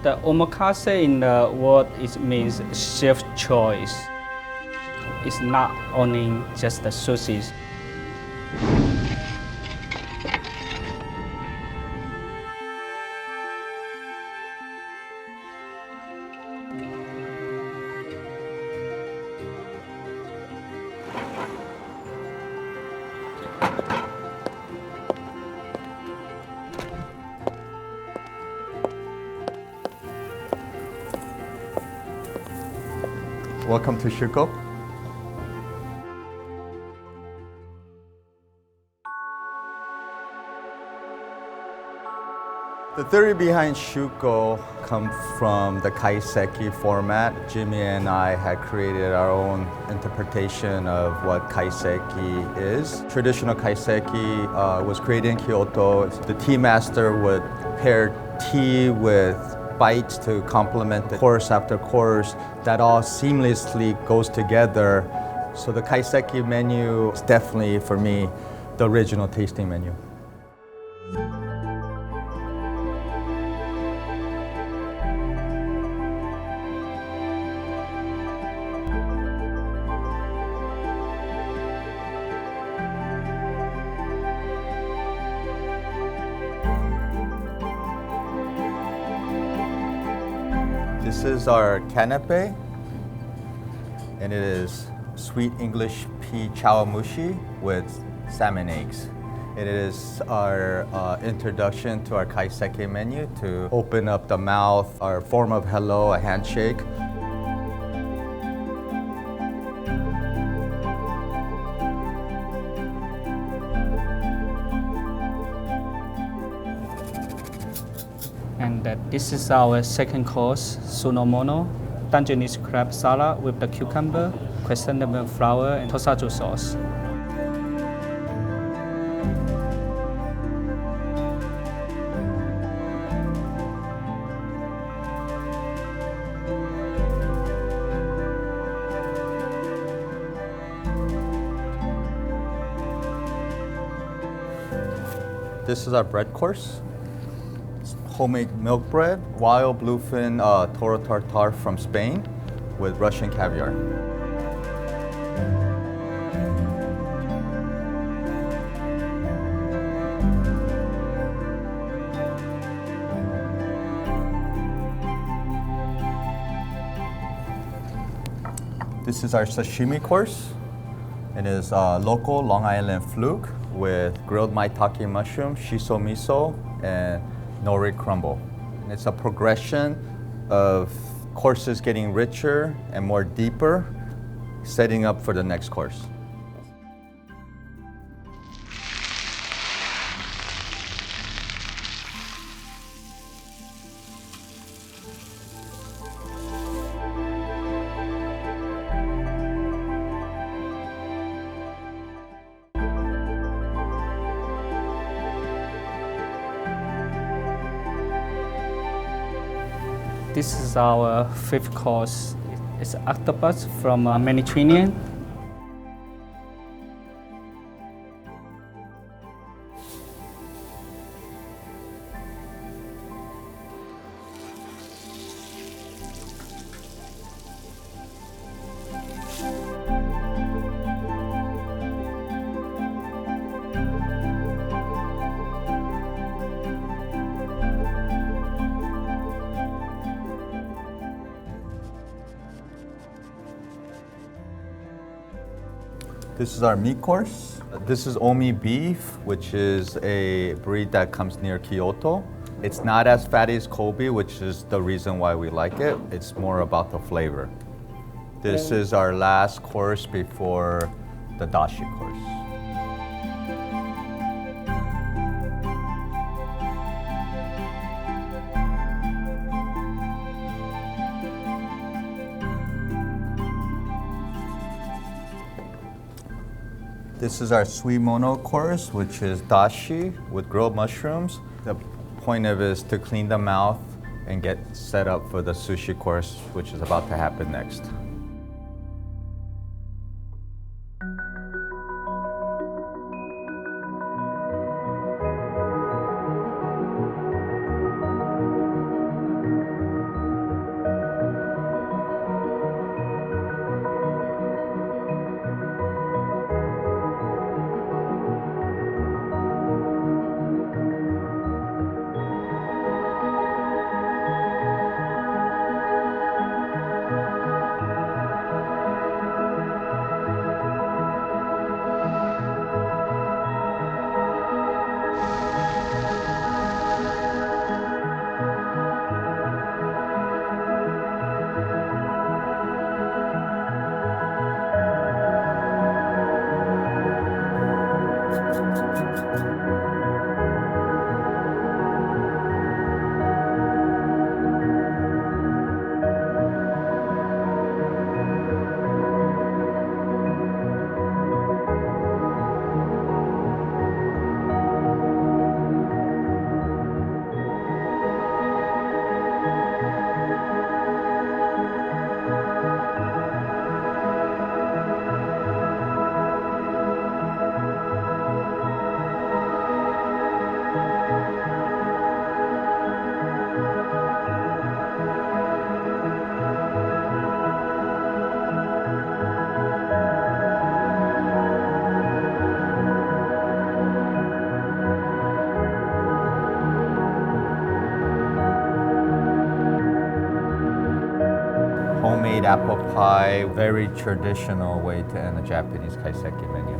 The omakase in the word means chef choice. It's not only just the sushi. Welcome to Shuko. The theory behind Shuko comes from the Kaiseki format. Jimmy and I had created our own interpretation of what Kaiseki is. Traditional Kaiseki was created in Kyoto. The tea master would pair tea with bites to complement the course after course. That all seamlessly goes together. So the Kaiseki menu is definitely, for me, the original tasting menu. This is our canapé, and it is sweet English pea chawamushi with salmon eggs. It is our introduction to our Kaiseki menu to open up the mouth, our form of hello, a handshake. And this is our second course, sunomono, Danjanese crab salad with the cucumber, chrysanthemum flower, and tosajo sauce. This is our bread course. Homemade milk bread, wild bluefin toro tartare from Spain with Russian caviar. This is our sashimi course. It is local Long Island fluke with grilled maitake mushroom, shiso miso, and nori crumble. And it's a progression of courses getting richer and more deeper, setting up for the next course. This is our fifth course. It's octopus from Mediterranean. This is our meat course. This is Omi beef, which is a breed that comes near Kyoto. It's not as fatty as Kobe, which is the reason why we like it. It's more about the flavor. This is our last course before the dashi course. This is our sweet mono course, which is dashi with grilled mushrooms. The point of it is to clean the mouth and get set up for the sushi course, which is about to happen next. sweet apple pie. Very traditional way to end a Japanese kaiseki menu.